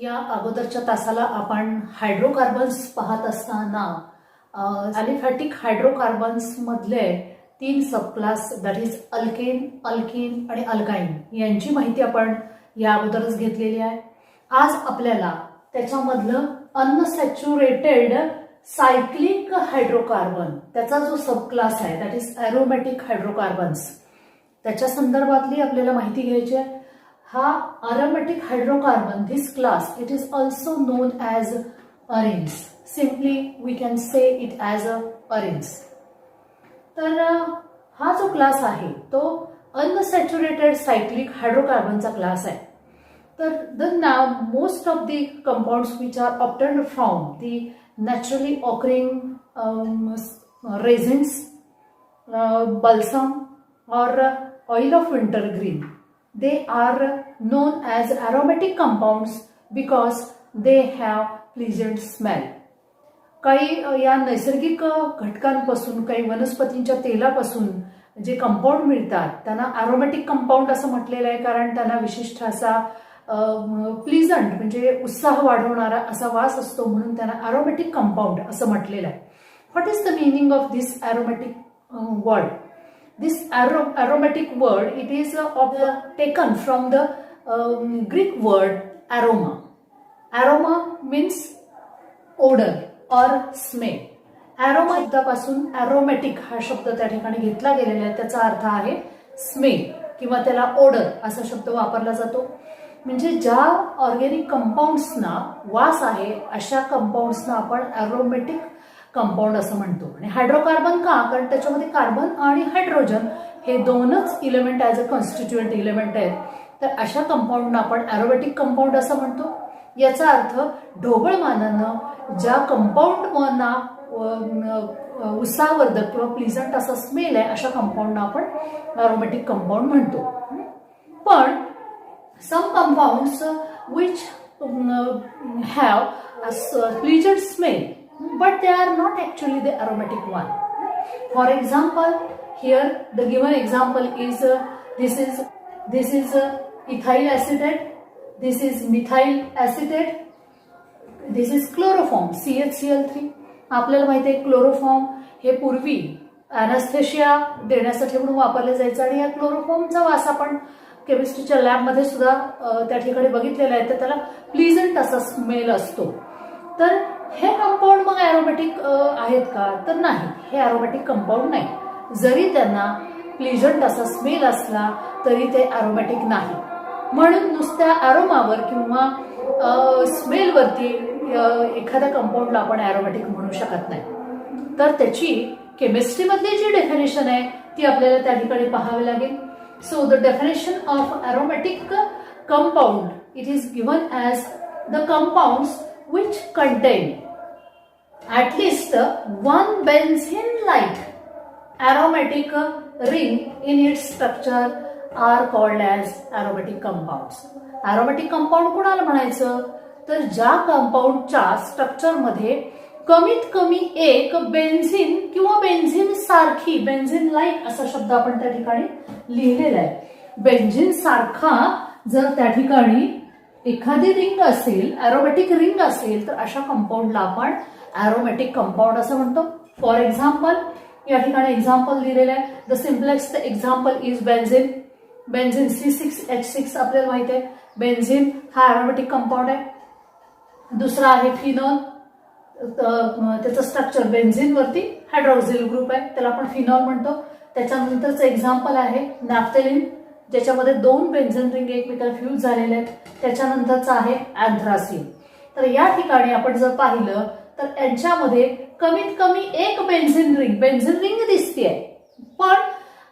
या अगोदरच्या तासाला आपण हायड्रोकार्बन्स पाहत असताना अलिफॅटिक हायड्रोकार्बन्स मधले 3 subclass that is alkane, alkyne आणि अल्काइन यांची माहिती आपण या अगोदरच घेतलेली आहे. आज आपल्याला त्याच्यामधलं अनसॅच्युरेटेड सायक्लिक हायड्रोकार्बन त्याचा जो सबक्लास आहे दॅट इज एरोमॅटिक हायड्रोकार्बन्स त्याच्या संदर्भातली आपल्याला माहिती घ्यायची आहे. हा aromatic hydrocarbon, this class, it is also known as arenes. Simply we can say it as a arenes. तर हा जो क्लास आहे तो अनसॅच्युरेटेड सायक्लिक हायड्रोकार्बनचा क्लास आहे. तर most of the compounds which are obtained from the naturally occurring resins, balsam or oil of wintergreen, they are known as aromatic compounds because they have pleasant smell. काही या नैसर्गिक घटकांपासून, काही वनस्पतींच्या तेलापासून जे compound मिळतात त्यांना अरोमॅटिक कंपाऊंड असं म्हटलेलं आहे, कारण त्यांना विशिष्ट असा प्लीजंट म्हणजे उत्साह वाढवणारा असा वास असतो, म्हणून त्यांना अरोमॅटिक कंपाऊंड असं म्हटलेलं आहे. What is the meaning of this aromatic word? This aromatic word, it is taken from the Greek word aroma. Aroma means odor or smell. Aroma शब्दापासून aromatic हा शब्द त्या ठिकाणी घेतला गेलेला आहे. त्याचा अर्थ आहे स्मेल किंवा त्याला ओडर असा शब्द वापरला जातो. म्हणजे ज्या ऑर्गॅनिक कंपाऊंड्सना वास आहे अशा कंपाऊंड्सना आपण अरोमॅटिक कंपाऊंड असं म्हणतो. आणि हायड्रोकार्बन का? कारण त्याच्यामध्ये कार्बन आणि हायड्रोजन हे दोनच element as a constituent element आहेत. तर अशा कंपाऊंडना आपण अरोमॅटिक कंपाऊंड असं म्हणतो. याचा अर्थ ढोबळमानानं ज्या कंपाऊंडना उत्साहवर्धक किंवा प्लीजंट असा स्मेल आहे अशा कंपाऊंडना आपण अरोमॅटिक कंपाऊंड म्हणतो. पण some compounds which have a pleasant smell but they are not actually the aromatic one. For example, here the given example is this is ethyl acetate, this is methyl acetate, this is chloroform CHCl3. आपल्याला माहिती आहे chloroform हे पूर्वी अॅनास्थेशिया देण्यासाठी म्हणून वापरले जायचं आणि या क्लोरोफॉर्मचा वास आपण केमिस्ट्रीच्या लॅबमध्ये सुद्धा त्या ठिकाणी बघितलेला आहे. तर त्याला प्लीजंट असा स्मेल असतो. तर हे कंपाऊंड मग अरोमॅटिक आहेत का? तर नाही, हे अरोमॅटिक कंपाऊंड नाही. जरी त्यांना प्लीजंट असा स्मेल असला तरी ते अरोमॅटिक नाही. म्हणून नुसत्या अरोमावर किंवा स्मेलवरती एखाद्या कंपाऊंडला आपण अरोमॅटिक म्हणू शकत नाही. तर त्याची केमिस्ट्रीमधली जी डेफिनेशन आहे ती आपल्याला त्या ठिकाणी पाहावी लागेल. So the definition of aromatic compound it is given as the compounds which contain at least one benzene-like aromatic ring in its structure are called as aromatic compounds. Aromatic compound कोणाला म्हणायचं? तर ज्या कंपाऊंडच्या स्ट्रक्चरमध्ये कमीत कमी एक बेन्झिन किंवा benzene सारखी, बेन्झिन लाईक असा शब्द आपण त्या ठिकाणी लिहिलेला आहे. बेन्झिन सारखा जर त्या ठिकाणी एखादी रिंग असेल, अरोमॅटिक रिंग असेल, तर अशा कंपाऊंडला आपण अरोमॅटिक कंपाऊंड असं म्हणतो. फॉर एक्झाम्पल या ठिकाणी एक्झाम्पल लिहिलेलं आहे. The simplest example is benzene. Benzene C6H6 आपल्याला माहिती आहे. बेन्झिन हा अरोमॅटिक कंपाऊंड आहे. दुसरा आहे फिनॉल. त्याचं स्ट्रक्चर बेन्झिनवरती हायड्रॉक्सिल ग्रुप आहे, त्याला आपण फिनॉल म्हणतो. त्याच्यानंतरचं एक्झाम्पल आहे नॅफ्थेलिन, ज्याच्यामध्ये 2 बेन्झिन रिंग एकमेकाला फ्यूज झालेले आहेत. त्याच्यानंतरचं आहे अँथ्रासीन. तर या ठिकाणी आपण जर पाहिलं तर यांच्यामध्ये कमीत कमी एक बेन्झिन रिंग दिसतेय. पण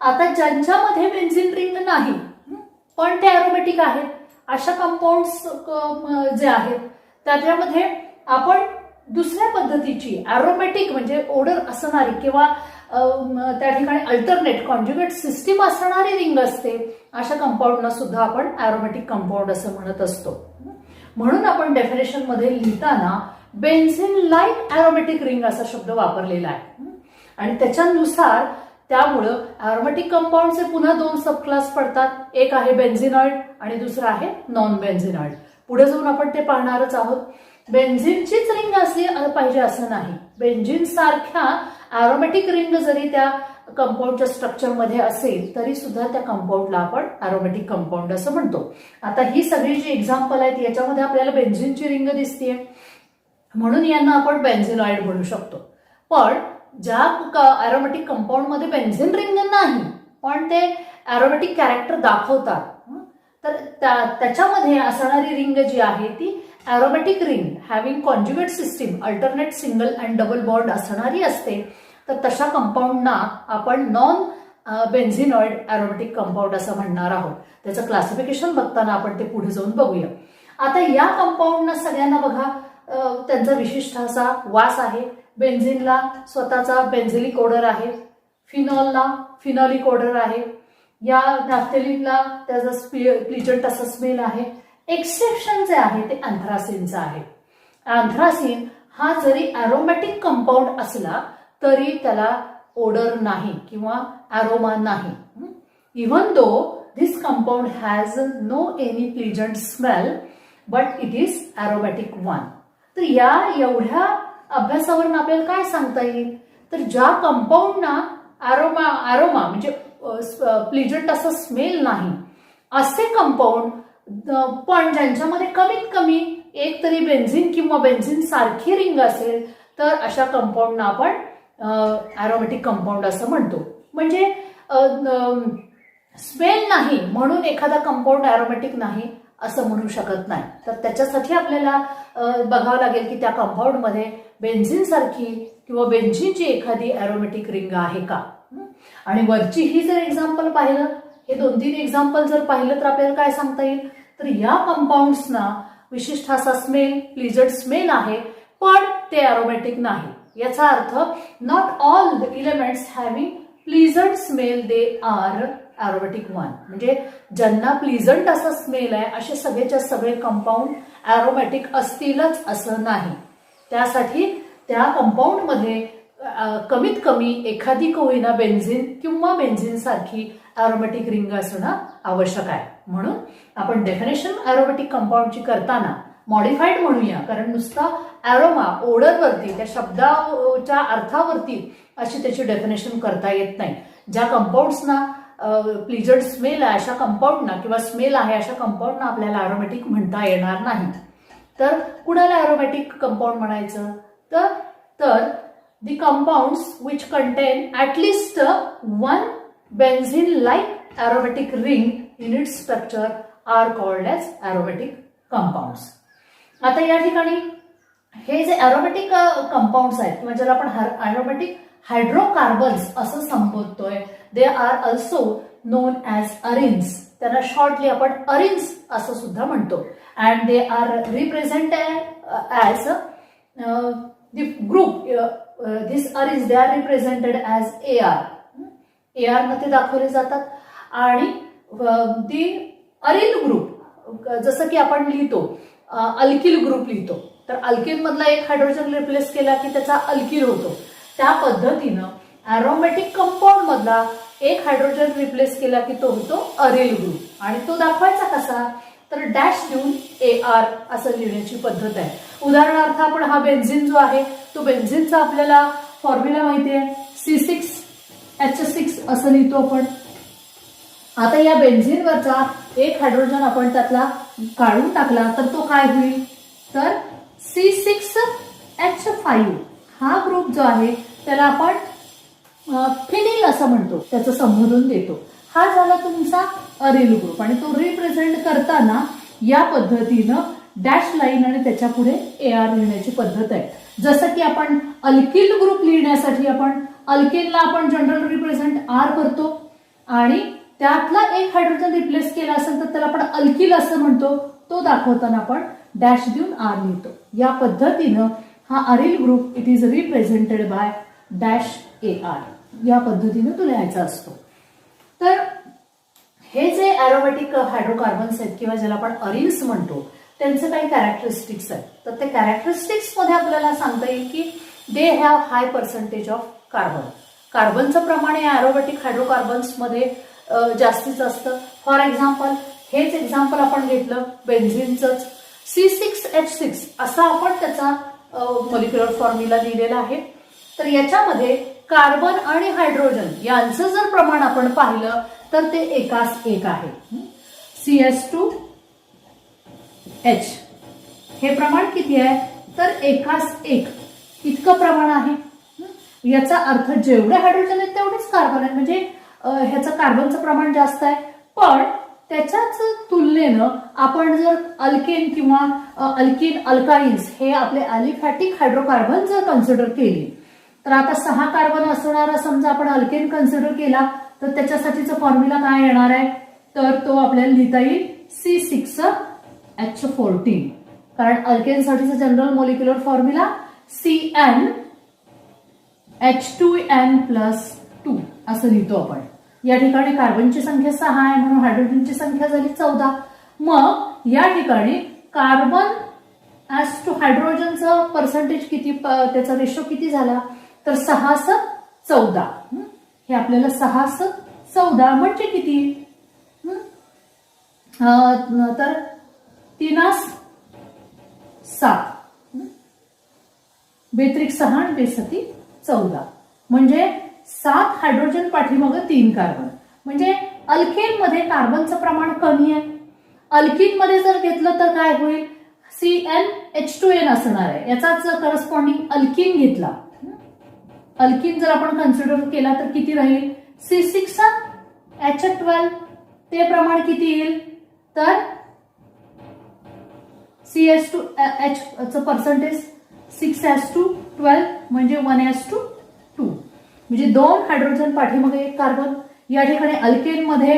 आता ज्यांच्यामध्ये बेन्झिन रिंग नाही पण ते अरोमॅटिक आहेत अशा कंपाऊंड्स जे आहेत त्याच्यामध्ये आपण दुसऱ्या पद्धतीची अरोमॅटिक म्हणजे ओडर असणारी किंवा त्या ठिकाणी अल्टरनेट कॉन्ज्युगेट सिस्टीम असणारी रिंग असते अशा कंपाऊंडना सुद्धा आपण अरोमॅटिक कंपाऊंड असं म्हणत असतो. म्हणून आपण डेफिनेशन मध्ये लिहिताना बेन्झिन लाईक अरोमॅटिक रिंग असा शब्द वापरलेला आहे. आणि त्याच्यानुसार त्यामुळं अरोमॅटिक कंपाऊंडचे पुन्हा 2 सबक्लास पडतात. एक आहे बेन्झिनॉइड आणि दुसरा आहे नॉन बेन्झिनॉइड. पुढे जाऊन आपण ते पाहणारच आहोत. बेन्झिनचीच रिंग असली पाहिजे असं नाही. बेन्झिन सारख्या अरोमॅटिक रिंग जरी त्या कंपाऊंडच्या स्ट्रक्चरमध्ये असेल तरी सुद्धा त्या कंपाऊंडला आपण अरोमॅटिक कंपाऊंड असं म्हणतो. आता ही सगळी जी एक्झाम्पल आहेत याच्यामध्ये आपल्याला बेन्झिनची रिंग दिसतेय म्हणून यांना आपण बेन्झिनॉइड म्हणू शकतो. पण ज्या अरोमॅटिक कंपाऊंडमध्ये बेन्झिन रिंग नाही पण ते अरोमॅटिक कॅरेक्टर दाखवतात, तर त्याच्यामध्ये असणारी रिंग जी आहे ती aromatic ring having conjugate system alternate single and double bond असणारी असते. तर तशा कंपाऊंडना आपण नॉन बेन्झिनॉइड अरोमॅटिक कंपाऊंड असं म्हणणार आहोत. त्याचं क्लासिफिकेशन बघताना आपण ते पुढे जाऊन बघूया. आता या कंपाऊंडना सगळ्यांना बघा त्यांचा विशिष्ट असा वास आहे. बेन्झिनला स्वतःचा बेन्झिलिक ओडर आहे, फिनॉलला फिनॉलिक ओडर आहे, या नॅफ्थेलिनला त्याचा प्लिजंट असा स्मेल आहे. एक्सेप्शन जे आहे ते अँथ्रासिनचं आहे. अँथ्रासिन हा जरी अरोमॅटिक कंपाऊंड असला तरी त्याला ओडर नाही किंवा अरोमा नाही. Even though this compound has no any pleasant smell but it is aromatic one. तर या एवढ्या अभ्यासावरून आपल्याला काय सांगता येईल, तर ज्या कंपाऊंडना अरोमा म्हणजे प्लिजंट असं स्मेल नाही असे कंपाऊंड पण ज्यांच्यामध्ये कमीत कमी एक तरी बेन्झिन किंवा बेन्झिन सारखी रिंग असेल तर अशा कंपाऊंडना आपण अरोमॅटिक कंपाऊंड असं म्हणतो. म्हणजे स्मेल नाही म्हणून एखादा कंपाऊंड अरोमॅटिक नाही असं म्हणू शकत नाही. तर त्याच्यासाठी आपल्याला बघावं लागेल की त्या कंपाऊंडमध्ये बेन्झिन सारखी किंवा बेन्झिनची एखादी अरोमॅटिक रिंग आहे का. आणि वरची ही जर एक्झाम्पल पाहिलं, हे 2-3 एक्झाम्पल जर पाहिलं तर आपल्याला काय सांगता येईल, तर या कंपाऊंड्सना विशिष्ट असा स्मेल प्लिजंट स्मेल आहे पण ते अरोमॅटिक नाही. याचा अर्थ not all the elements having pleasant smell they are aromatic one. म्हणजे ज्यांना प्लिजंट असा स्मेल आहे असे सगळेच्या सगळे कंपाऊंड अरोमॅटिक असतीलच असं नाही. त्यासाठी त्या कंपाऊंडमध्ये कमीत कमी एखादी का होईना बेन्झिन किंवा बेन्झिन सारखी अरोमॅटिक रिंग असणं आवश्यक आहे. म्हणून आपण डेफिनेशन अरोमॅटिक कंपाऊंडची करताना मॉडिफाईड म्हणूया, कारण नुसता अरोमा ओडरवरती त्या शब्दाच्या अर्थावरती अशी त्याची डेफिनेशन करता येत नाही. ज्या कंपाऊंड्सना प्लिजंट स्मेल आहे अशा कंपाऊंडना किंवा स्मेल आहे अशा कंपाऊंडना आपल्याला अरोमॅटिक म्हणता येणार नाही. तर कुणाला अरोमॅटिक कंपाऊंड म्हणायचं, तर the compounds which contain at least one benzene-like aromatic ring in its structure are called as aromatic compounds. आता या ठिकाणी हे जे अरोमॅटिक कंपाऊंड्स आहेत किंवा ज्याला आपण अरोमॅटिक हायड्रोकार्बन्स असं संबोधतोय, they are also known as arenes. त्यांना शॉर्टली आपण अरिन्स असं सुद्धा म्हणतो. And they are represented as the group. This arenes they are represented as AR. AR मध्ये दाखवले जातात. आणि दी अरिल ग्रुप जसं की आपण लिहितो अल्किल ग्रुप लिहितो, तर अल्किल मधला एक हायड्रोजन रिप्लेस केला की त्याचा अल्किल होतो. त्या पद्धतीनं अरोमॅटिक कंपाऊंड मधला एक हायड्रोजन रिप्लेस केला की तो होतो अरिल ग्रुप. आणि तो दाखवायचा कसा, तर डॅश देऊन AR असं लिहिण्याची पद्धत आहे. उदाहरणार्थ आपण हा बेन्झिन जो आहे तो बेन्झिनचा आपल्याला फॉर्म्युला माहिती आहे, C6H6 असं लिहितो आपण. आता या बेन्झिनवरचा एक हायड्रोजन आपण त्यातला काढून टाकला तर तो काय होईल, तर C6H5 हा ग्रुप जो आहे त्याला आपण फिनिल असं म्हणतो, त्याचं संबोधन देतो. हा झाला तुमचा अरिल ग्रुप. आणि तो रिप्रेझेंट करताना या पद्धतीनं डॅश लाईन आणि त्याच्या पुढे AR लिहिण्याची पद्धत आहे. जसं की आपण अल्किल ग्रुप लिहिण्यासाठी आपण अल्केनला आपण जनरल रिप्रेझेंट R करतो आणि त्यातला एक हायड्रोजन रिप्लेस केला असेल तर त्याला आपण अल्किल असं म्हणतो. तो दाखवताना आपण डॅश देऊन R लिहितो. या पद्धतीनं हा aryl group it is represented by dash AR. या पद्धतीनं तो लिहायचा असतो. तर हे जे अरोमॅटिक हायड्रोकार्बन्स आहेत किंवा ज्याला आपण अरिन्स म्हणतो त्यांचे काही कॅरेक्टरिस्टिक्स आहेत. तर ते कॅरेक्टरिस्टिक्स मध्ये आपल्याला सांगता येईल की they have high percentage of carbon. कार्बनचं प्रमाण या अरोमॅटिक हायड्रोकार्बन्स मध्ये जास्तीत जास्त. फॉर एक्झाम्पल हेच एक्झाम्पल आपण घेतलं बेन्झिनचंच. C6H6 असा आपण त्याचा मॉलिक्युलर फॉर्म्युला दिलेला आहे. तर याच्यामध्ये कार्बन आणि हायड्रोजन यांचं जर प्रमाण आपण पाहिलं तर ते एकास एक आहे. CS2H हे प्रमाण किती आहे तर एकास एक इतकं प्रमाण आहे. याचा अर्थ जेवढे हायड्रोजन आहेत तेवढेच कार्बन आहेत, म्हणजे ह्याचं कार्बनचं प्रमाण जास्त आहे. पण त्याच्याच तुलनेनं आपण जर अल्केन किंवा अल्किन अल्काइन्स हे आपले अलिफॅटिक हायड्रोकार्बन जर कन्सिडर केले तर आता 6 कार्बन असणारा समजा आपण अल्केन कन्सिडर केला तर त्याच्यासाठीचा फॉर्म्युला काय येणार आहे तर तो आपल्याला लिहिता येईल C6H14. कारण अल्केनसाठीचा जनरल मॉलिक्युलर फॉर्म्युला CnH2n+2 असं लिहितो आपण. या ठिकाणी कार्बनची संख्या 6 आहे म्हणून हायड्रोजनची संख्या झाली 14. मग या ठिकाणी कार्बन ऍज टू हायड्रोजनचं पर्सेंटेज किती, त्याचा रेशो किती झाला तर 6:14. हे आपल्याला 6:14 म्हणजे किती तर 3:7 बेत्रिक 6 आणि बेसती 14 म्हणजे 7 हायड्रोजन पाठीमागं 3 कार्बन. म्हणजे अल्केन मध्ये कार्बनचं प्रमाण कमी आहे. अल्किन मध्ये जर घेतलं तर काय होईल CnH2n असणार आहे. याचाच करस्पॉन्डिंग अल्किन घेतला, अल्किन जर आपण कन्सिडर केला तर किती राहील C6H12 ते प्रमाण किती येईल तर CH2H चं पर्सेंटेज 6:12 म्हणजे 1:2 म्हणजे 2 हायड्रोजन पाठीमागे 1 कार्बन. या ठिकाणी अल्केन मध्ये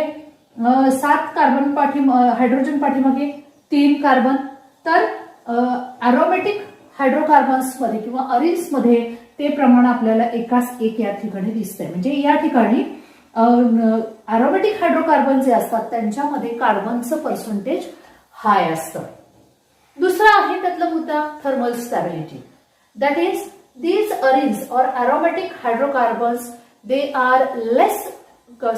7 कार्बन हायड्रोजन पाठीमागे 3 कार्बन. तर अरोमॅटिक हायड्रोकार्बन्स मध्ये किंवा अरिन्स मध्ये ते प्रमाण आपल्याला एकास एक या ठिकाणी दिसतंय. म्हणजे या ठिकाणी अरोमॅटिक हायड्रोकार्बन जे असतात त्यांच्यामध्ये कार्बनचं पर्सेंटेज हाय असतं. दुसरा आहे त्यातला मुद्दा thermal stability. That is these arines or aromatic hydrocarbons they are less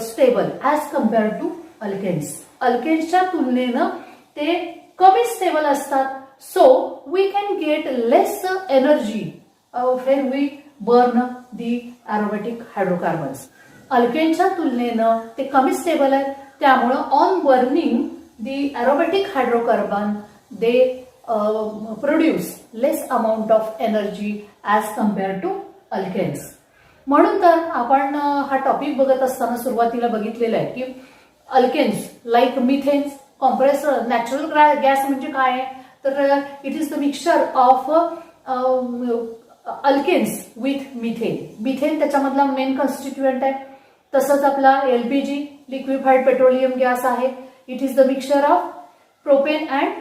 stable as compared to alkanes. alkanesच्या तुलनेनं ते कमी स्टेबल असतात. So we can get less energy when we burn the aromatic hydrocarbons. alkaneच्या तुलनेनं ते कमी स्टेबल आहेत त्यामुळं on burning the aromatic hydrocarbon they produce less amount of energy as compared to alkanes. म्हणून तर आपण हा टॉपिक बघत असताना सुरुवातीला बघितलेला आहे की alkanes like methanes compressor natural gas म्हणजे काय तर it is the mixture of alkanes with methane. Methane त्याच्यामधला मेन कॉन्स्टिट्युएंट आहे. तसंच आपला LPG लिक्विफाईड पेट्रोलियम गॅस आहे. It is the mixture of propane and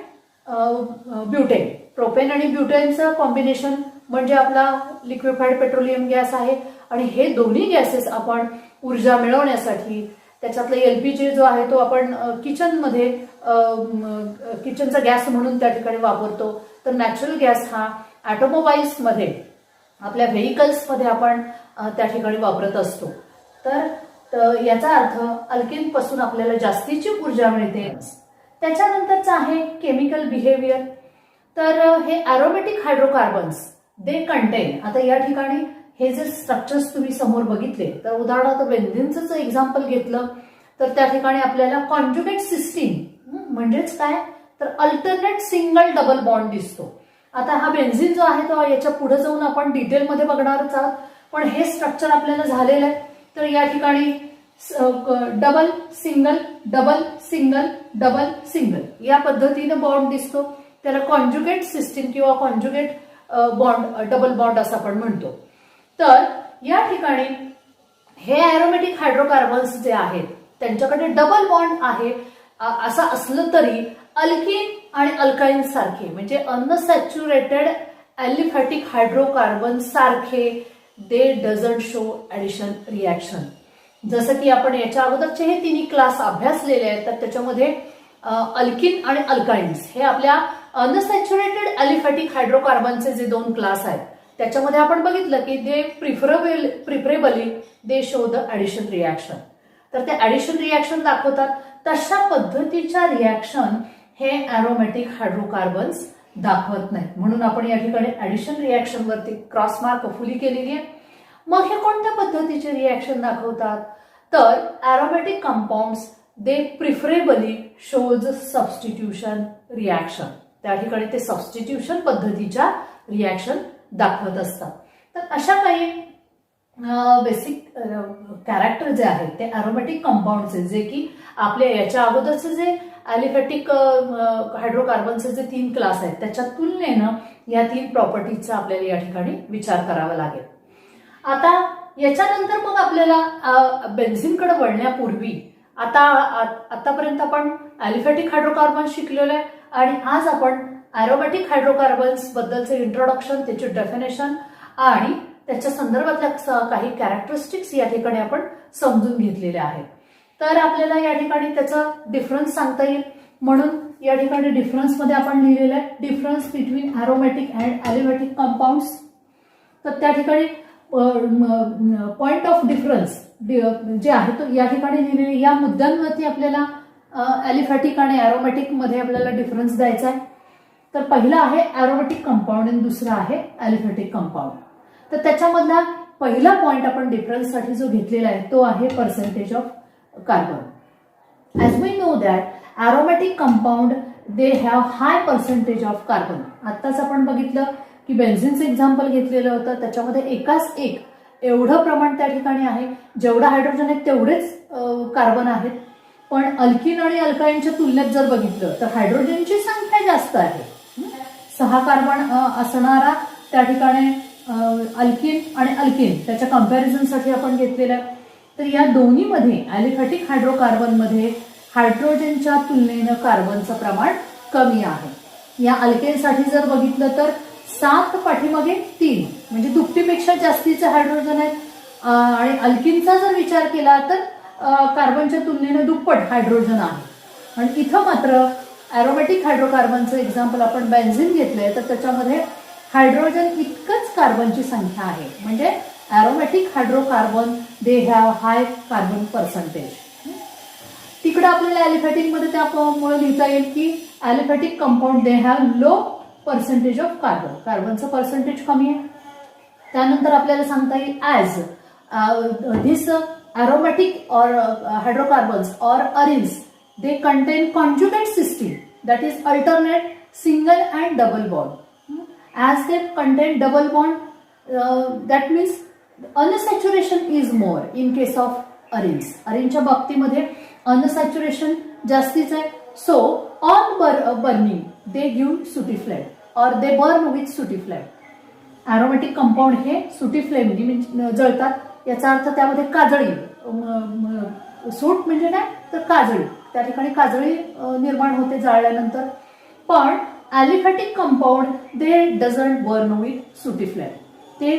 butane. Propane आणि ब्युटेनचं कॉम्बिनेशन म्हणजे आपला लिक्विफाईड पेट्रोलियम गॅस आहे. आणि हे दोन्ही गॅसेस आपण ऊर्जा मिळवण्यासाठी त्याच्यातला LPG जो आहे तो आपण किचनमध्ये किचनचा गॅस म्हणून त्या ठिकाणी वापरतो. तर नॅचरल गॅस हा ऑटोमोबाईल्समध्ये आपल्या व्हेकल्समध्ये आपण त्या ठिकाणी वापरत असतो. तर याचा अर्थ अल्केन पासून आपल्याला जास्तीची ऊर्जा मिळते. त्याच्यानंतरचं आहे केमिकल बिहेवियर. तर हे अरोमॅटिक हायड्रोकार्बन्स दे कंटेन. आता या ठिकाणी हे जे स्ट्रक्चर्स तुम्ही समोर बघितले तर उदाहरणार्थ बेन्झिनचं एक्झाम्पल घेतलं तर त्या ठिकाणी आपल्याला कॉन्जुगेट सिस्टीम म्हणजेच काय तर अल्टरनेट सिंगल डबल बॉन्ड दिसतो. आता हा बेन्झिन जो आहे तो याच्या पुढे जाऊन आपण डिटेलमध्ये बघणारच आहोत. पण हे स्ट्रक्चर आपल्याला झालेलं आहे. तर या ठिकाणी double single double single double single या पद्धतीने बॉन्ड दिसतो. त्याला कॉन्जुगेट सिस्टीम किंवा कॉन्जुगेट बॉन्ड डबल बॉन्ड असं आपण म्हणतो. तर या ठिकाणी हे अरोमॅटिक हायड्रोकार्बन्स जे आहेत त्यांच्याकडे डबल बॉन्ड आहे. असं असलं तरी अल्किन आणि अल्काइन सारखे म्हणजे अनसॅच्युरेटेड ॲलिफॅटिक हायड्रोकार्बन सारखे दे डझंट शो ऍडिशन रिॲक्शन. जसं की आपण याच्या अगोदरचे हे तिन्ही क्लास अभ्यासलेले आहेत तर त्याच्यामध्ये अल्किन आणि अल्काइन्स हे आपल्या अनसॅच्युरेटेड ॲलिफॅटिक हायड्रोकार्बनचे जे 2 क्लास आहेत त्याच्यामध्ये आपण बघितलं की they preferably they show the addition reaction. तर ते ऍडिशन रिॲक्शन दाखवतात. तशा पद्धतीच्या रिॲक्शन हे अरोमॅटिक हायड्रोकार्बन्स दाखवत नाहीत. म्हणून आपण या ठिकाणी ऍडिशन रिॲक्शन वरती क्रॉस मार्क फुली केलेली आहे. मग हे कोणत्या पद्धतीचे रिॲक्शन दाखवतात, तर अरोमॅटिक कंपाऊंड्स दे प्रिफरेबली शोज सबस्टिट्यूशन रिॲक्शन. त्या ठिकाणी ते सबस्टिट्यूशन पद्धतीच्या रिॲक्शन दाखवत असतात. तर अशा काही बेसिक कॅरेक्टर जे आहेत ते अरोमॅटिक कंपाऊंडचे, जे की आपल्या याच्या अगोदरचे जे ॲलिफॅटिक हायड्रोकार्बनचे जे 3 क्लास आहेत त्याच्या तुलनेनं या 3 प्रॉपर्टीजचा आपल्याला या ठिकाणी विचार करावा लागेल. आता याच्यानंतर मग आपल्याला बेन्झिनकडे वळण्यापूर्वी आतापर्यंत आपण ॲलिफॅटिक हायड्रोकार्बन शिकलेलो आहे आणि आज आपण अरोमॅटिक हायड्रोकार्बन्स बद्दलचे इंट्रोडक्शन, त्याचे डेफिनेशन आणि त्याच्या संदर्भातल्या काही कॅरेक्टरिस्टिक्स या ठिकाणी आपण समजून घेतलेल्या आहेत. तर आपल्याला या ठिकाणी त्याचा डिफरन्स सांगता येईल. म्हणून या ठिकाणी डिफरन्समध्ये आपण लिहिलेलं आहे difference between aromatic and aliphatic compounds. तर त्या ठिकाणी पॉइंट ऑफ डिफरन्स जे आहे तो या ठिकाणी लिहिलेले. या मुद्द्यांवरती आपल्याला ॲलिफॅटिक आणि अरोमॅटिक मध्ये आपल्याला डिफरन्स द्यायचा आहे. तर पहिला आहे अरोमॅटिक कंपाऊंड आणि दुसरा आहे ॲलिफॅटिक कंपाऊंड. तर त्याच्यामधला पहिला पॉइंट आपण डिफरन्ससाठी जो घेतलेला आहे तो आहे percentage of carbon. As we know that aromatic compound they have high percentage of carbon. आत्ताच आपण बघितलं की बेन्झिनचं एक्झाम्पल घेतलेलं होतं, त्याच्यामध्ये एकाच एक एवढं प्रमाण त्या ठिकाणी आहे, जेवढं हायड्रोजन आहे तेवढेच कार्बन आहेत. पण अल्किन आणि अल्काईनच्या तुलनेत जर बघितलं तर हायड्रोजनची संख्या जास्त आहे. 6 कार्बन असणारा त्या ठिकाणी अल्किन आणि अल्किन त्याच्या कम्पॅरिझनसाठी आपण घेतलेलं आहे. तर या दोन्हीमध्ये ॲलिफॅटिक हायड्रोकार्बनमध्ये हायड्रोजनच्या तुलनेनं कार्बनचं प्रमाण कमी आहे. या अल्केनसाठी जर बघितलं तर 7 पाठीमागे 3 म्हणजे दुपटीपेक्षा जास्तीचे हायड्रोजन आहेत. आणि अल्किनचा जर विचार केला तर कार्बनच्या तुलनेनं दुप्पट हायड्रोजन आहे. आणि इथं मात्र अरोमॅटिक हायड्रोकार्बनचं एक्झाम्पल आपण बेन्झिन घेतलंय तर त्याच्यामध्ये हायड्रोजन इतकंच कार्बनची संख्या आहे. म्हणजे aromatic hydrocarbon they have high carbon percentage. तिकडे आपल्याला ॲलिफॅटिक मध्ये त्यामुळे लिहिता येईल की aliphatic compound they have low percentage of carbon. कार्बनचं पर्सेंटेज कमी आहे. त्यानंतर आपल्याला सांगता येईल as this aromatic or hydrocarbons or arines, they contain conjugate system, that is alternate single and double bond. As they contain double bond, that means unsaturation is more in case of arines. Arineच्या बाबतीमध्ये unsaturation जास्तीच आहे. So on burning they give sooty flame or they burn with sooty flame. aromatic compound हे sooty flame म्हणजे जळतात. याचा अर्थ त्यामध्ये काजळी, सूट म्हणजे काय तर काजळी, त्या ठिकाणी काजळी निर्माण होते जाळल्यानंतर. पण aliphatic compound they doesn't burn with सुटी फ्लेम, ते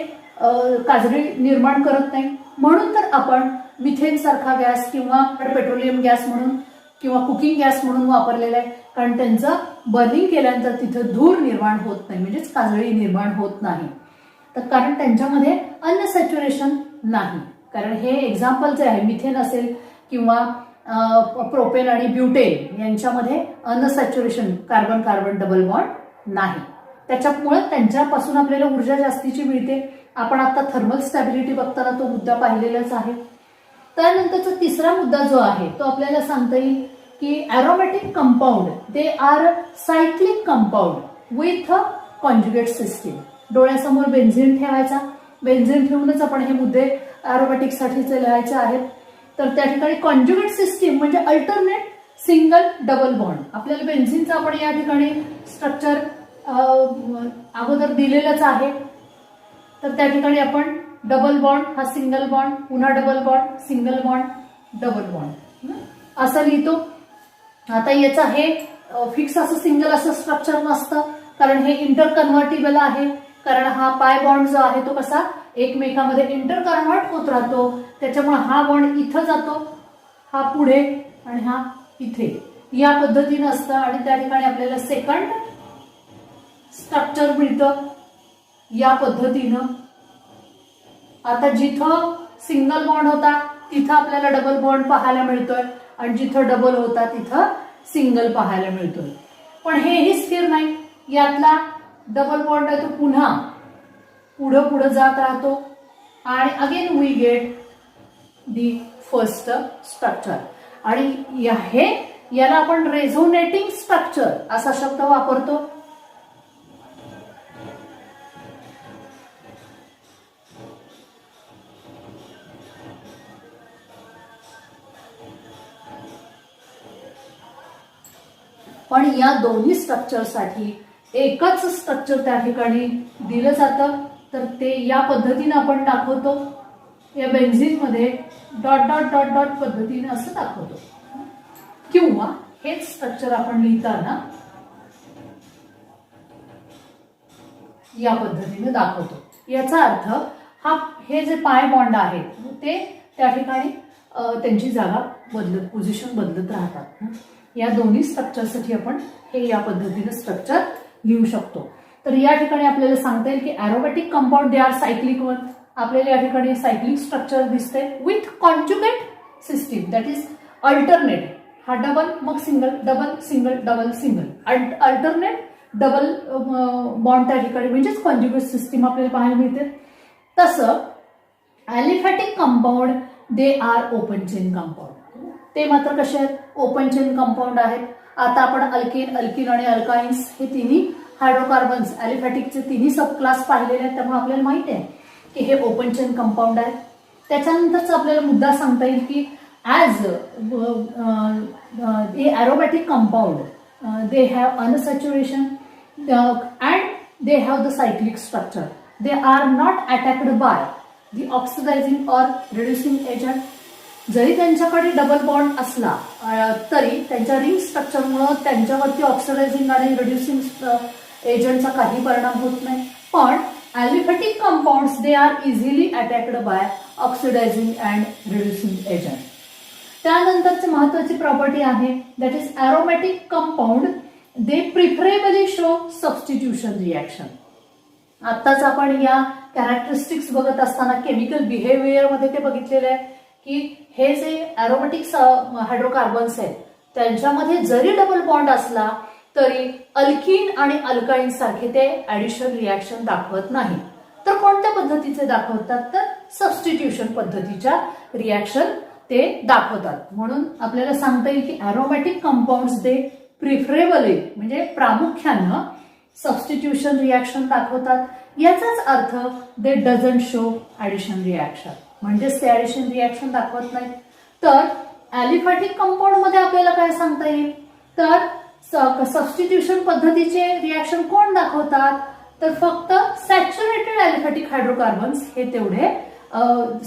काजळी निर्माण करत नाही. म्हणून तर आपण मिथेन सारखा गॅस किंवा पेट्रोलियम गॅस म्हणून किंवा कुकिंग गॅस म्हणून वापरलेला आहे. कारण त्यांचं बर्निंग केल्यानंतर तिथं धूर निर्माण होत नाही, म्हणजेच काजळी निर्माण होत नाही. तर कारण त्यांच्यामध्ये अनसॅच्युरेशन नाही. कारण हे एक्झाम्पल जे आहे मिथेन असेल किंवा प्रोपेन आणि ब्युटेन यांच्यामध्ये अनसॅच्युरेशन कार्बन कार्बन डबल बॉन्ड नाही. त्याच्यामुळे त्यांच्यापासून आपल्याला ऊर्जा जास्तीची मिळते. आपण आता थर्मल स्टॅबिलिटी बघताना तो मुद्दा पाहिलेलाच आहे. त्यानंतरचा तिसरा मुद्दा जो आहे तो आपल्याला सांगता येईल की aromatic compound they are cyclic compound with a conjugate system. डोळ्यासमोर बेन्झिन ठेवायचा, बेन्झिन ठेवूनच आपण हे मुद्दे अरोमॅटिक साठीचे लिहायचे आहेत. तर त्या ठिकाणी कॉन्ज्युगेट सिस्टीम म्हणजे अल्टरनेट सिंगल डबल बॉन्ड. आपल्याला बेन्झिनचं आपण या ठिकाणी स्ट्रक्चर अगोदर दिलेलंच आहे. तर त्या ठिकाणी आपण डबल बॉन्ड हा सिंगल बॉन्ड, पुन्हा double bond, single bond, double bond असं लिहितो. आता याचा हे फिक्स असं सिंगल असं स्ट्रक्चर नसतं, कारण हे इंटर कन्व्हर्टिबल आहे. कारण हा पाय बॉन्ड जो आहे तो कसा एकमेकांमध्ये इंटर कन्व्हर्ट होत राहतो. त्याच्यामुळे हा बॉन्ड इथं जातो, हा पुढे आणि हा इथे, या पद्धतीनं असतं. आणि त्या ठिकाणी आपल्याला सेकंड स्ट्रक्चर मिळतं या पद्धतीनं. आता जिथं सिंगल बॉन्ड होता तिथं आपल्याला डबल बॉन्ड पाहायला मिळतोय आणि जिथं डबल होता तिथं सिंगल पाहायला मिळतोय. पण हेही स्थिर नाही, यातला डबल बॉन्ड आहे तो पुन्हा पुढं पुढं जात राहतो आणि again we get the first structure. आणि याला आपण रेझोनेटिंग स्ट्रक्चर असा शब्द वापरतो. पण या दोन्ही स्ट्रक्चरसाठी एकच स्ट्रक्चर त्या ठिकाणी दिलं जातं, तर ते या पद्धतीने आपण दाखवतो. या बेन्झीनमध्ये डॉट डॉट डॉट डॉट पद्धतीने असं दाखवतो, किंवा हेच स्ट्रक्चर आपण लिहिताना या पद्धतीने दाखवतो. याचा अर्थ हे जे पाय बॉन्ड आहेत ते त्या ठिकाणी त्यांची जागा पोझिशन बदलत राहतात. या दोन्ही स्ट्रक्चरसाठी आपण हे या पद्धतीने स्ट्रक्चर लिहू शकतो. तर या ठिकाणी आपल्याला सांगता येईल की aromatic compound they are cyclic one. आपल्याला या ठिकाणी सायक्लिक स्ट्रक्चर दिसते with conjugate system, that is alternate. हा डबल मग single double single double single alternate double bond त्या ठिकाणी म्हणजेच कॉन्जुगेट सिस्टीम आपल्याला पाहायला मिळते. तसं aliphatic compound they are open chain compound. ते मात्र कसे आहेत? ओपन चेन कंपाऊंड आहेत. आता आपण अल्केन आणि अल्काइन्स हे तिन्ही हायड्रोकार्बन्स ॲलिफॅटिकचे तिन्ही सब क्लास पाहिलेले आहेत, त्यामुळे आपल्याला माहिती आहे की हे ओपन चेन कंपाऊंड आहेत. त्याच्यानंतरच आपल्याला मुद्दा सांगता येईल की as aromatic compound they have unsaturation and they have the cyclic structure. They are not attacked by the oxidising or reducing agent. जरी त्यांच्याकडे डबल बॉन्ड असला तरी त्यांच्या रिंग स्ट्रक्चरमुळे त्यांच्यावरती ऑक्सिडायझिंग आणि रिड्युसिंग एजंटचा काही परिणाम होत नाही. पण aliphatic compounds they are easily attacked by oxidising and reducing agent. त्यानंतरची महत्वाची प्रॉपर्टी आहे that is aromatic compound they preferably show substitution reaction. आत्ताच आपण या कॅरेक्टरिस्टिक्स बघत असताना केमिकल बिहेवियरमध्ये ते बघितलेलं आहे की हे जे एरोमॅटिक हायड्रोकार्बन्स आहेत त्यांच्यामध्ये जरी डबल बॉन्ड असला तरी अल्कीन आणि अल्काइन सारखे ते ऍडिशन रिॲक्शन दाखवत नाही. तर कोणत्या पद्धतीचे दाखवतात? तर सबस्टिट्यूशन पद्धतीच्या रिॲक्शन ते दाखवतात. म्हणून आपल्याला सांगता येईल की एरोमॅटिक कंपाऊंड्स दे प्रिफरेबली म्हणजे प्रामुख्यानं सबस्टिट्यूशन रिॲक्शन दाखवतात. याचाच अर्थ दे डझंट शो ऍडिशन रिॲक्शन, म्हणजेच ते ऍडिशन रिॲक्शन दाखवत नाही. तर ॲलिफॅटिक कंपाऊंड मध्ये आपल्याला काय सांगता येईल? तर सबस्टिट्यूशन पद्धतीचे रिॲक्शन कोण दाखवतात? तर फक्त सॅच्युरेटेड ॲलिफॅटिक हायड्रोकार्बन्स हे तेवढे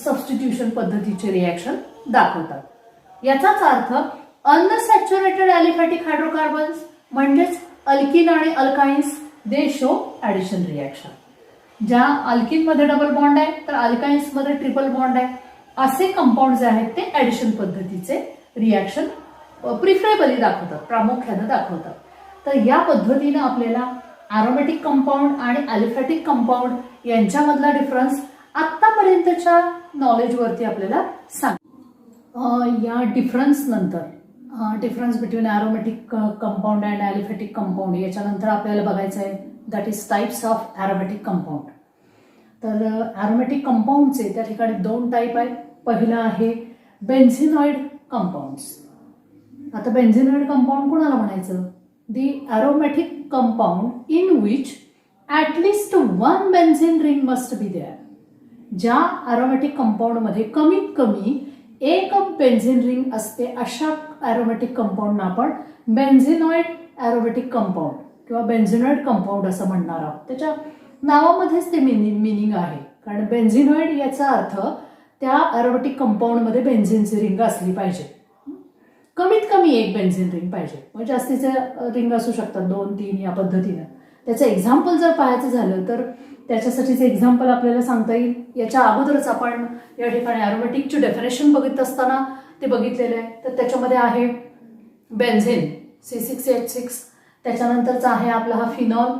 सबस्टिट्यूशन पद्धतीचे रिॲक्शन दाखवतात. याचाच अर्थ अनसॅच्युरेटेड ॲलिफॅटिक हायड्रोकार्बन्स म्हणजेच अल्किन आणि अल्काइन्स दे शो ऍडिशन रिॲक्शन. ज्या अल्किन मध्ये डबल बॉन्ड आहे तर अल्काइन्स मध्ये ट्रिपल बॉन्ड आहे असे कंपाऊंड जे आहेत ते ऍडिशन पद्धतीचे रिॲक्शन प्रिफरेबली दाखवतात, प्रामुख्याने दाखवतात. तर या पद्धतीने आपल्याला एरोमॅटिक कंपाऊंड आणि ॲलिफॅटिक कंपाऊंड यांच्यामधला डिफरन्स आतापर्यंतच्या नॉलेजवरती आपल्याला सांग. या डिफरन्स नंतर difference between aromatic compound and aliphatic compound याच्यानंतर आपल्याला बघायचं आहे that is types of aromatic compound. तर एरोमॅटिक कंपाऊंडचे त्या ठिकाणी दोन टाईप आहेत. पहिला आहे बेन्झिनॉइड कंपाऊंड्स. आता बेन्झिनॉइड कंपाऊंड कोणाला म्हणायचं? The aromatic compound in which at least one benzene ring must be there. ज्या एरोमॅटिक कंपाऊंडमध्ये कमीत कमी एक बेन्झिन रिंग असते अशा एरोमॅटिक कंपाऊंडना आपण बेन्झिनॉइड एरोमॅटिक कंपाऊंड किंवा बेन्झिनॉइड कंपाऊंड असं म्हणणार आहोत. त्याच्या नावामध्येच ते मिनिंग आहे, कारण बेन्झिनॉइड याचा अर्थ त्या एरोमॅटिक कंपाऊंडमध्ये बेन्झिनची रिंग असली पाहिजे. कमीत कमी एक बेन्झिन रिंग पाहिजे, मग जास्तीचे रिंग असू शकतात 2-3 या पद्धतीनं. त्याचं एक्झाम्पल जर पाहायचं झालं तर त्याच्यासाठीचं एक्झाम्पल आपल्याला सांगता येईल. याच्या अगोदरच आपण या ठिकाणी एरोमॅटिकची डेफिनेशन बघत असताना ते बघितलेलं आहे. तर त्याच्यामध्ये आहे बेन्झिन C6H6, त्याच्यानंतरचा आहे आपला हा फिनॉल,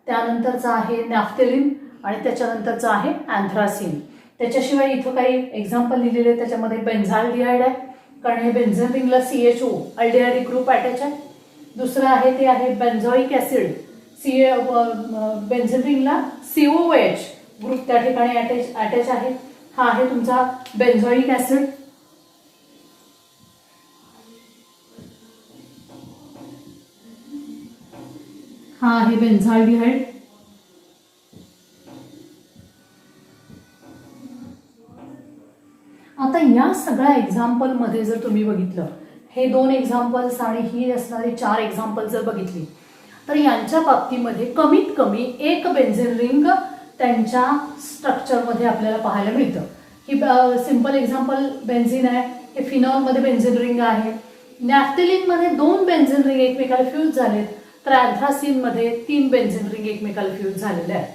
त्यानंतरचा आहे नॅफ्थेलिन आणि त्याच्यानंतरचा आहे अँथ्रासिन. त्याच्याशिवाय इथं काही एक्झाम्पल लिहिलेले आहे. त्याच्यामध्ये बेन्झाल्डिहाइड आहे, कारण हे बेन्झिन रिंगला CHO अल्डिहाइड ग्रुप अटॅच आहे. दुसरं आहे ते आहे बेन्झोइक ऍसिड. बेन्झिन रिंगला COOH ग्रुप त्या ठिकाणी अटॅच आहे. हा आहे तुमचा बेन्झोइक ऍसिड. हा आहे बेन्झाल्डिहाइड. आता या सगळ्या एक्झाम्पल मध्ये जर तुम्ही बघितलं, हे 2 एक्झाम्पल्स आणि ही असणारी 4 एक्झाम्पल जर बघितली, तर यांच्या बाबतीमध्ये कमीत कमी एक बेन्झिन रिंग त्यांच्या स्ट्रक्चरमध्ये आपल्याला पाहायला मिळतं. ही सिंपल एक्झाम्पल बेन्झिन आहे. हे फिनॉलमध्ये बेन्झिन रिंग आहे. नॅफ्थेलिनमध्ये 2 बेन्झिन रिंग एकमेकाला फ्यूज झालेत, तर अँथ्रासिनमध्ये 3 बेन्झिन रिंग एकमेकाला फ्यूज झालेले आहेत.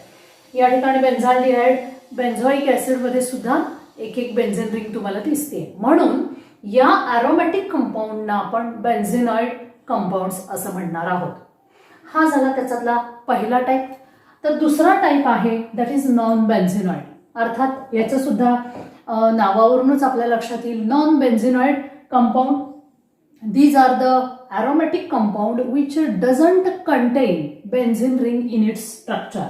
या ठिकाणी बेन्झाल्डिहाइड, बेन्झोइक ऍसिडमध्ये सुद्धा एक एक बेन्झिन रिंग तुम्हाला दिसते. म्हणून या अरोमॅटिक कंपाऊंडना आपण बेन्झिनॉइड कंपाऊंड्स असं म्हणणार आहोत. हा झाला त्याच्यातला पहिला टाईप. तर दुसरा टाईप आहे दॅट इज नॉन बेन्झिनॉइड. अर्थात याचं सुद्धा नावावरूनच आपल्या लक्षात येईल, non benzenoid compound. These are the aromatic compound which doesn't contain benzene ring in its structure.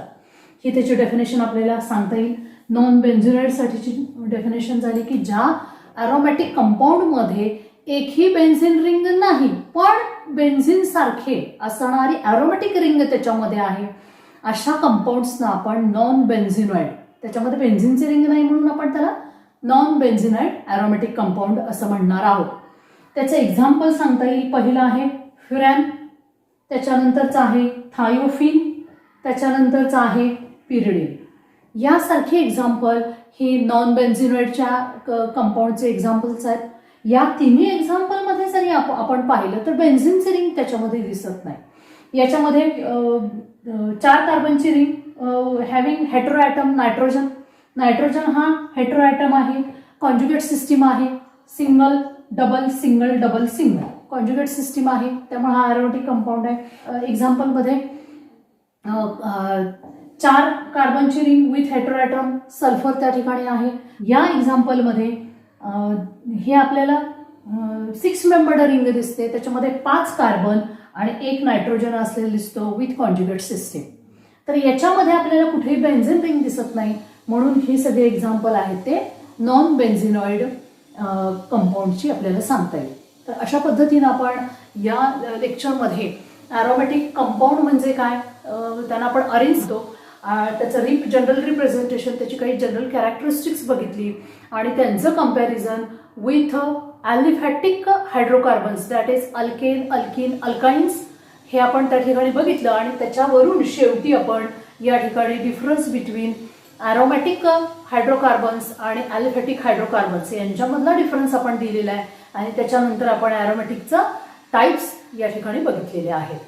ही त्याची डेफिनेशन आपल्याला सांगता येईल. नॉन बेन्झिनॉइड साठीची डेफिनेशन झाली की ज्या अरोमॅटिक कंपाऊंड मध्ये एकही बेन्झिन रिंग नाही, पण बेन्झिन सारखे असणारी अरोमॅटिक रिंग त्याच्यामध्ये आहे, अशा कंपाऊंड्सना आपण नॉन बेन्झिनॉइड, त्याच्यामध्ये बेन्झिनची रिंग नाही म्हणून आपण त्याला नॉन बेन्झिनॉइड अरोमॅटिक कंपाऊंड असं म्हणणार आहोत. त्याचं एक्झाम्पल सांगता येईल. पहिलं आहे फ्युरॅन, त्याच्यानंतरचं आहे थायोफिन, त्याच्यानंतरचं आहे पिरिडिन. यासारखे एक्झाम्पल ही नॉन बेन्झिनॉइडच्या कंपाऊंडचे एक्झाम्पल्स आहेत. या तिन्ही एक्झाम्पलमध्ये जरी आपण पाहिलं तर बेन्झिनची रिंग त्याच्यामध्ये दिसत नाही. याच्यामध्ये 4 कार्बनची ring having hetero atom nitrogen. Nitrogen हा हेटेरो ॲटम आहे. कॉन्ज्युगेट सिस्टीम आहे. Single double single double single conjugate system आहे, त्यामुळे हा अरोमॅटिक कंपाऊंड आहे. एक्झाम्पलमध्ये 4 कार्बनची ring with hetero atom, sulphur त्या ठिकाणी आहे. या एक्झाम्पलमध्ये हे आपल्याला 6 मेंबर्ड रिंग दिसते, त्याच्यामध्ये 5 कार्बन आणि 1 नायट्रोजन असलेला दिसतो विथ कॉन्ज्युगेट सिस्टीम. तर याच्यामध्ये आपल्याला कुठेही बेन्झिन रिंग दिसत नाही, म्हणून हे सगळे एक्झाम्पल आहेत ते नॉन बेन्झिनॉइड कंपाऊंडची आपल्याला सांगता येईल. तर अशा पद्धतीनं आपण या लेक्चरमध्ये ॲरोमॅटिक कंपाऊंड म्हणजे काय त्यांना आपण अरेंज होतो, त्याचं जनरल रिप्रेझेंटेशन, त्याची काही जनरल कॅरेक्टरिस्टिक्स बघितली आणि त्यांचं comparison with aliphatic hydrocarbons that is alkane, alkene, alkynes हे आपण त्या ठिकाणी बघितलं आणि त्याच्यावरून शेवटी आपण या ठिकाणी डिफरन्स बिटवीन ॲरोमॅटिक हायड्रोकार्बन्स आणि ॲलिफॅटिक हायड्रोकार्बन्स यांच्यामधला डिफरन्स आपण दिलेला आहे आणि त्याच्यानंतर आपण ॲरोमॅटिकचा टाईप्स या ठिकाणी बघितलेले आहेत.